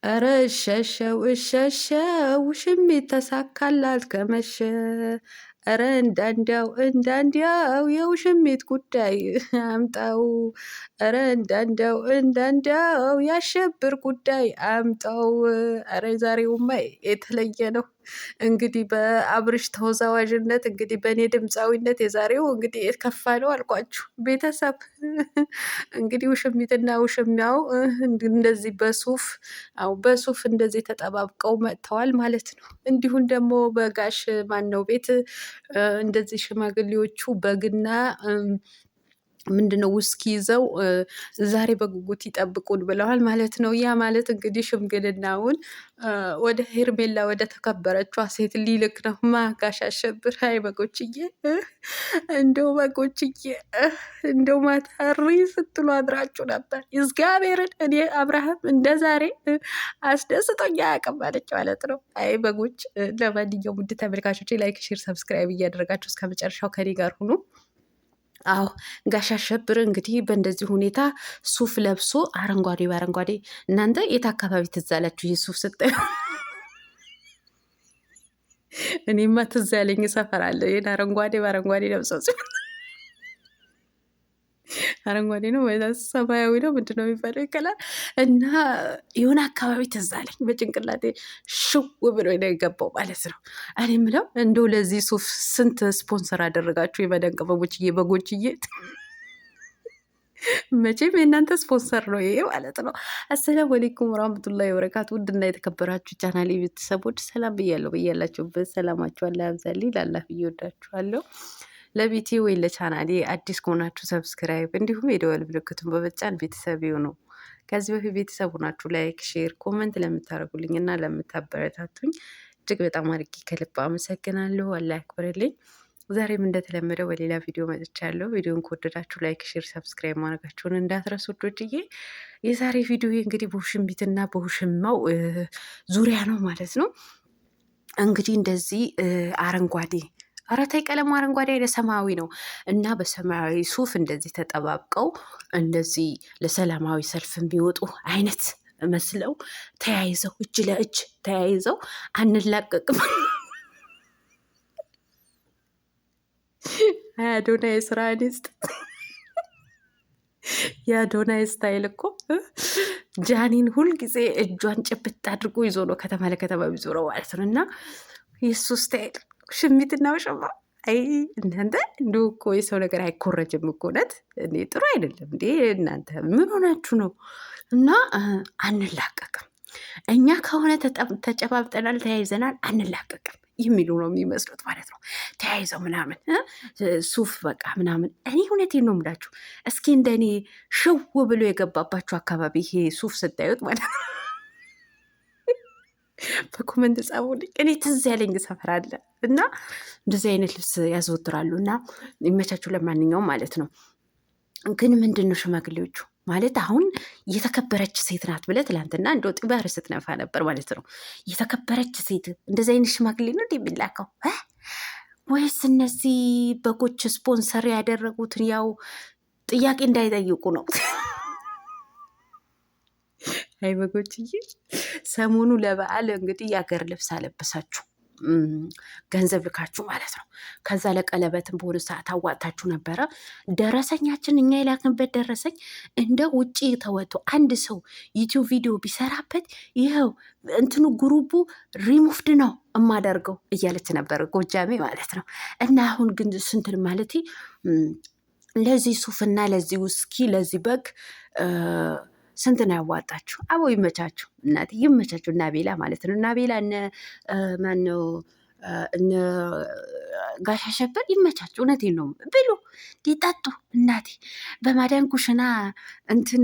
ኧረ እሸሸው ውሽሚት ተሳካላት ከመሸ ኧረ እንዳንዲያው የውሽሚት ጉዳይ አምጣው ኧረ እንዳንዲያው ያሸብር ጉዳይ አምጣው። ኧረ ዛሬውማ የተለየ ነው። እንግዲህ በአብርሽ ተወዛዋዥነት እንግዲህ በእኔ ድምፃዊነት የዛሬው እንግዲህ የከፋ ነው አልኳችሁ ቤተሰብ። እንግዲህ ውሽሚትና ውሽሚያው እንደዚህ በሱፍ እንደዚህ ተጠባብቀው መጥተዋል ማለት ነው። እንዲሁም ደግሞ በጋሽ ማነው ቤት እንደዚህ ሽማግሌዎቹ በግና ምንድነው ውስኪ ይዘው ዛሬ በጉጉት ይጠብቁን ብለዋል ማለት ነው። ያ ማለት እንግዲህ ሽምግልናውን ወደ ሄርሜላ ወደ ተከበረችዋ ሴት ሊልክ ነው። ጋሽ አሸብር አይ በጎችዬ፣ እንደው በጎችዬ እንደው ማታሪ ስትሉ አድራችሁ ነበር። እግዚአብሔርን እኔ አብርሃም እንደ ዛሬ አስደስቶኛ አያውቅም አለች ማለት ነው። አይ በጎች። ለማንኛውም ውድ ተመልካቾች ላይክ፣ ሼር፣ ሰብስክራይብ እያደረጋችሁ እስከ መጨረሻው ከኔ ጋር ሁኑ። አዎ ጋሽ አሸብር እንግዲህ በእንደዚህ ሁኔታ ሱፍ ለብሶ አረንጓዴ በአረንጓዴ እናንተ የት አካባቢ ትዝ አላችሁ? ይህ ሱፍ ስታዩ እኔማ ትዝ ያለኝ ሰፈር አለ። ይህን አረንጓዴ በአረንጓዴ ለብሰው አረንጓዴ ነው ሰማያዊ ነው ምንድነው የሚባለው ይከላል እና የሆነ አካባቢ ትዝ አለኝ በጭንቅላቴ ሽው ብሎ ነው የገባው ማለት ነው። እኔ የምለው እንደው ለዚህ ሱፍ ስንት ስፖንሰር አደረጋችሁ? የመዳን ቅመሞችዬ በጎችዬ መቼም የእናንተ ስፖንሰር ነው ይሄ ማለት ነው። አሰላሙ አለይኩም ወራህመቱላሂ ወበረካቱ። ውድና የተከበራችሁ ቻናሌ ቤተሰቦች ሰላም ብያለሁ። ብያላችሁበት ሰላማችሁ አላህ ያብዛልኝ። ላላህ ብዬ ወዳችኋለሁ። ለቤቴ ወይ ለቻናሌ አዲስ ከሆናችሁ ሰብስክራይብ እንዲሁም የደወል ምልክቱን በመጫን ቤተሰብ ይሁኑ። ከዚህ በፊት ቤተሰብ ሆናችሁ ላይክ፣ ሼር፣ ኮመንት ለምታደርጉልኝ እና ለምታበረታቱኝ እጅግ በጣም አድርጌ ከልብ አመሰግናለሁ። አላህ ያክብርልኝ። ዛሬም እንደተለመደው በሌላ ቪዲዮ መጥቻለሁ። ቪዲዮን ከወደዳችሁ ላይክ፣ ሼር፣ ሰብስክራይብ ማድረጋችሁን እንዳትረሱ ውዶችዬ። የዛሬ ቪዲዮ እንግዲህ በውሽሚትና በውሽማው ዙሪያ ነው ማለት ነው። እንግዲህ እንደዚህ አረንጓዴ አረታይ ቀለሙ አረንጓዴ አይደል ሰማያዊ ነው እና በሰማያዊ ሱፍ እንደዚህ ተጠባብቀው እንደዚህ ለሰላማዊ ሰልፍ የሚወጡ አይነት መስለው ተያይዘው እጅ ለእጅ ተያይዘው አንላቀቅም አዶናይ ስራን ይስጥ። የአዶናይ ስታይል እኮ ጃኒን ሁልጊዜ እጇን ጭብጥ አድርጎ ይዞ ነው ከተማ ለከተማ የሚዞረው ማለት ነው። እና የሱ ስታይል ሽሚትና ውሽማ አይ እናንተ እንዲሁ እኮ የሰው ነገር አይኮረጅም እኮ እውነት እኔ ጥሩ አይደለም እንዴ እናንተ ምን ሆናችሁ ነው? እና አንላቀቅም እኛ ከሆነ ተጨባብጠናል ተያይዘናል አንላቀቅም የሚሉ ነው የሚመስሉት ማለት ነው። ተያይዘው ምናምን ሱፍ በቃ ምናምን እኔ እውነቴን ነው የምላችሁ። እስኪ እንደኔ ሽው ብሎ የገባባችሁ አካባቢ ይሄ ሱፍ ስታዩት ማለት ነው በኮመንት ጻፉልኝ። እኔ ትዝ ያለኝ ሰፈር አለ እና እንደዚህ አይነት ልብስ ያዘወትራሉ እና ይመቻችሁ። ለማንኛውም ማለት ነው ግን ምንድን ነው ሽማግሌዎቹ ማለት አሁን የተከበረች ሴት ናት ብለህ ትላንትና እንደው ጥባር ስትነፋ ነበር ማለት ነው። የተከበረች ሴት እንደዚህ አይነት ሽማግሌ ነው የሚላከው ወይስ እነዚህ በጎች ስፖንሰር ያደረጉትን ያው ጥያቄ እንዳይጠይቁ ነው? አይ በጎችዬ ሰሞኑ ለበዓል እንግዲህ የአገር ልብስ አለበሳችሁ ገንዘብ ልካችሁ ማለት ነው። ከዛ ለቀለበትን በሆነ ሰዓት አዋጣችሁ ነበረ። ደረሰኛችን እኛ የላክንበት ደረሰኝ እንደ ውጭ ተወጥቶ አንድ ሰው ዩቲዩብ ቪዲዮ ቢሰራበት ይኸው እንትኑ ግሩቡ ሪሙፍድ ነው እማደርገው እያለች ነበር ጎጃሜ ማለት ነው። እና አሁን ግን ስንትን ማለት ለዚህ ሱፍና ለዚህ ውስኪ ለዚህ በግ ስንት ነው ያዋጣችሁ? አቦ ይመቻችሁ እናቴ ይመቻችሁ። እና ቤላ ማለት ነው እና ቤላ ማነው እነ ጋሽ አሸበር ይመቻችሁ። እውነቴን ነው ብሉ ሊጠጡ እናቴ በማዳን ኩሽና እንትን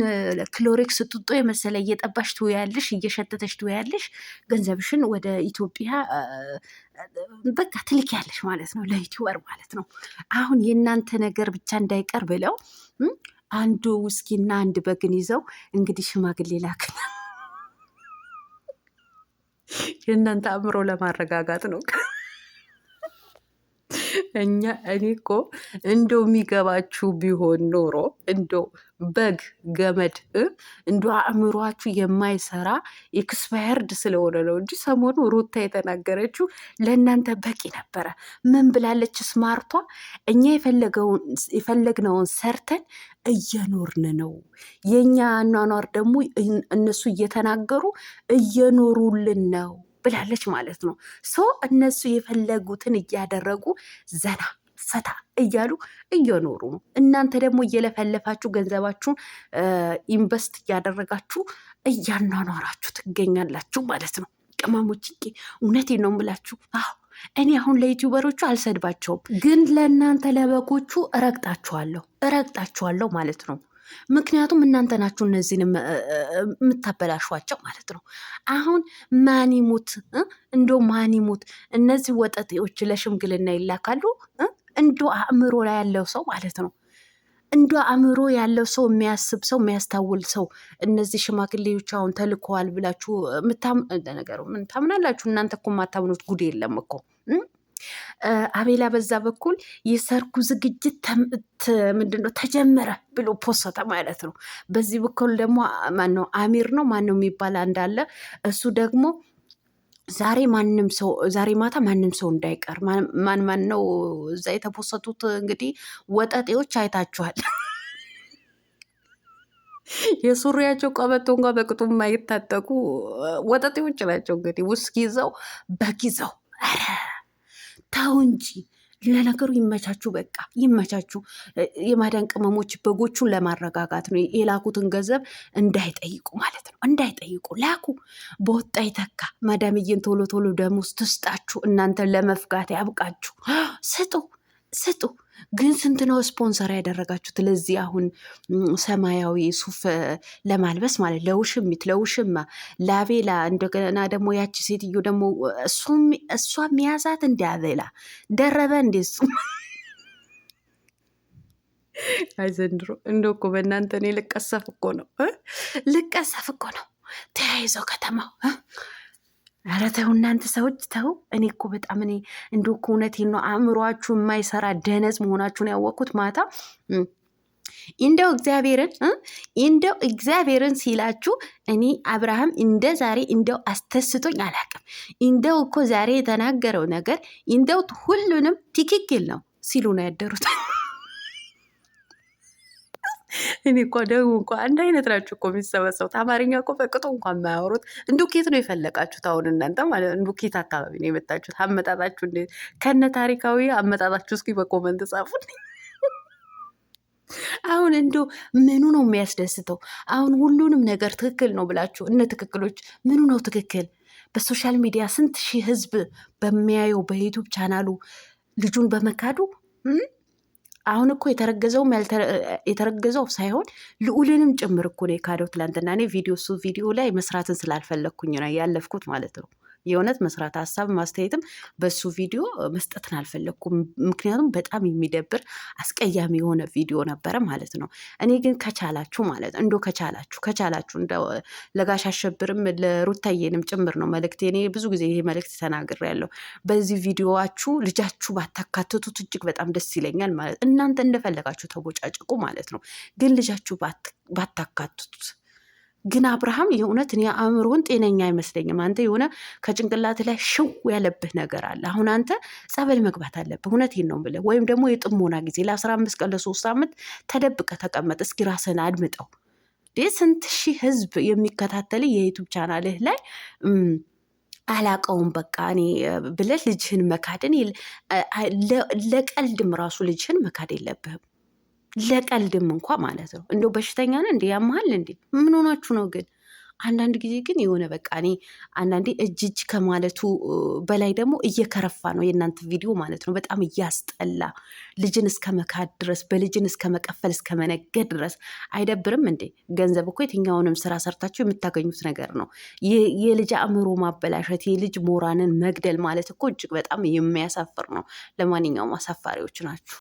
ክሎሬክስ ጡጦ የመሰለ እየጠባሽ ትውያለሽ፣ እየሸተተሽ ትውያለሽ። ገንዘብሽን ወደ ኢትዮጵያ በቃ ትልኪያለሽ ማለት ነው፣ ለዩቲዩበር ማለት ነው። አሁን የእናንተ ነገር ብቻ እንዳይቀር ብለው አንዱ ውስኪና አንድ በግን ይዘው እንግዲህ ሽማግሌ ላክን። የእናንተ አእምሮ ለማረጋጋት ነው እኔ እኮ እንደው የሚገባችሁ ቢሆን ኖሮ እንደው በግ ገመድ እንደ አእምሯችሁ የማይሰራ ኤክስፓየርድ ስለሆነ ነው እንጂ ሰሞኑ ሩታ የተናገረችው ለእናንተ በቂ ነበረ። ምን ብላለች ስማርቷ? እኛ የፈለግነውን ሰርተን እየኖርን ነው። የእኛ አኗኗር ደግሞ እነሱ እየተናገሩ እየኖሩልን ነው ብላለች ማለት ነው። እነሱ የፈለጉትን እያደረጉ ዘና ፈታ እያሉ እየኖሩ ነው። እናንተ ደግሞ እየለፈለፋችሁ ገንዘባችሁን ኢንቨስት እያደረጋችሁ እያኗኗራችሁ ትገኛላችሁ ማለት ነው። ቅመሞች እውነቴን ነው የምላችሁ። እኔ አሁን ለዩቲዩበሮቹ አልሰድባቸውም፣ ግን ለእናንተ ለበጎቹ እረግጣችኋለሁ ማለት ነው። ምክንያቱም እናንተ ናችሁ እነዚህን የምታበላሿቸው ማለት ነው። አሁን ማን ይሙት እነዚህ ወጠጤዎች ለሽምግልና ይላካሉ። እንዶ አእምሮ ላይ ያለው ሰው ማለት ነው። እንዶ አእምሮ ያለው ሰው፣ የሚያስብ ሰው፣ የሚያስታውል ሰው። እነዚህ ሽማግሌዎች አሁን ተልከዋል ብላችሁ ነገሩ ምን ታምናላችሁ እናንተ? እኮ የማታምኑት ጉድ የለም እኮ። አቤላ በዛ በኩል የሰርጉ ዝግጅት ምንድነው ተጀመረ ብሎ ፖሰተ ማለት ነው። በዚህ በኩል ደግሞ ማነው አሚር ነው ማነው የሚባል እንዳለ እሱ ደግሞ ዛሬ ማታ ማንም ሰው እንዳይቀር ማን ነው እዛ የተፖሰቱት እንግዲህ ወጠጤዎች አይታችኋል። የሱሪያቸው ቀበቶ እንኳ በቅጡ የማይታጠቁ ወጠጤዎች ናቸው። እንግዲህ ውስኪ ይዘው በጊዘው ተው እንጂ። ለነገሩ ይመቻችሁ፣ በቃ ይመቻችሁ። የማዳን ቅመሞች በጎቹን ለማረጋጋት ነው የላኩትን ገንዘብ እንዳይጠይቁ ማለት ነው። እንዳይጠይቁ ላኩ፣ በወጣ ይተካ። ማዳምዬን ቶሎ ቶሎ ደሞዝ ትስጣችሁ፣ እናንተ ለመፍጋት ያብቃችሁ። ስጡ። ግን ስንት ነው ስፖንሰር ያደረጋችሁት ለዚህ አሁን ሰማያዊ ሱፍ ለማልበስ ማለት ለውሽማ ለአቤላ። እንደገና ደግሞ ያቺ ሴትዮ ደግሞ እሷ ሚያዛት እንደ አቤላ ደረበ እንደ እሱ። አይ ዘንድሮ እንደው እኮ በእናንተ እኔ ልቀሰፍ እኮ ነው ተያይዘው ከተማው። ኧረ ተው እናንተ ሰዎች ተው። እኔ እኮ በጣም እንደው እኮ እውነቴን ነው አእምሯችሁ የማይሰራ ደነዝ መሆናችሁን ያወቅኩት ማታ። እንደው እግዚአብሔርን ሲላችሁ እኔ አብርሃም እንደ ዛሬ እንደው አስተስቶኝ አላውቅም። እንደው እኮ ዛሬ የተናገረው ነገር እንደው ሁሉንም ትክክል ነው ሲሉ ነው ያደሩት። እኔ እኮ ደግሞ እንኳ አንድ አይነት ናችሁ እኮ የሚሰበሰቡት። አማርኛ እኮ በቅጡ እንኳን የማያወሩት። እንዱኬት ነው የፈለቃችሁት አሁን እናንተ ማለት እንዱኬት አካባቢ ነው የመጣችሁት። አመጣጣችሁ እንዴት ከነ ታሪካዊ አመጣጣችሁ እስኪ በኮመንት ጻፉት። አሁን እንዶ ምኑ ነው የሚያስደስተው? አሁን ሁሉንም ነገር ትክክል ነው ብላችሁ እነ ትክክሎች ምኑ ነው ትክክል? በሶሻል ሚዲያ ስንት ሺህ ህዝብ በሚያየው በዩቱብ ቻናሉ ልጁን በመካዱ አሁን እኮ የተረገዘው ሳይሆን ልዑልንም ጭምር እኮ ነው የካደው። ትላንትና እኔ እሱ ቪዲዮ ላይ መስራትን ስላልፈለግኩኝ ነው ያለፍኩት ማለት ነው። የእውነት መስራት ሀሳብ ማስተያየትም በሱ ቪዲዮ መስጠትን አልፈለግኩም። ምክንያቱም በጣም የሚደብር አስቀያሚ የሆነ ቪዲዮ ነበረ ማለት ነው። እኔ ግን ከቻላችሁ ማለት እንዶ ከቻላችሁ እንደ ለጋሽ አሸብርም ለሩታዬንም ጭምር ነው መልእክቴ። እኔ ብዙ ጊዜ ይሄ መልእክት ተናግሬያለሁ። በዚህ ቪዲዮዋችሁ ልጃችሁ ባታካትቱት እጅግ በጣም ደስ ይለኛል ማለት እናንተ እንደፈለጋችሁ ተቦጫጭቁ ማለት ነው። ግን ልጃችሁ ባታካትቱት ግን አብርሃም የእውነት እኔ አእምሮን ጤነኛ አይመስለኝም። አንተ የሆነ ከጭንቅላት ላይ ሽው ያለብህ ነገር አለ። አሁን አንተ ጸበል መግባት አለብህ። እውነቴን ነው ብለህ ወይም ደግሞ የጥሞና ጊዜ ለ15 ቀን ለ3 ሳምንት ተደብቀ ተቀመጥ። እስኪ ራስህን አድምጠው። ስንት ሺህ ህዝብ የሚከታተል የዩቱብ ቻናልህ ላይ አላቀውም በቃ እኔ ብለህ ልጅህን መካድን ለቀልድም ራሱ ልጅህን መካድ የለብህም። ለቀልድም እንኳ ማለት ነው። እንደው በሽተኛ ነህ እንዴ? ያመሃል እንዴ? ምን ሆናችሁ ነው ግን? አንዳንድ ጊዜ ግን የሆነ በቃ እኔ አንዳንዴ እጅ ከማለቱ በላይ ደግሞ እየከረፋ ነው የእናንተ ቪዲዮ ማለት ነው። በጣም እያስጠላ ልጅን እስከ መካድ ድረስ በልጅን እስከ መቀፈል እስከ መነገድ ድረስ አይደብርም እንዴ? ገንዘብ እኮ የትኛውንም ስራ ሰርታችሁ የምታገኙት ነገር ነው። የልጅ አእምሮ ማበላሸት፣ የልጅ ሞራንን መግደል ማለት እኮ እጅግ በጣም የሚያሳፍር ነው። ለማንኛውም አሳፋሪዎች ናችሁ።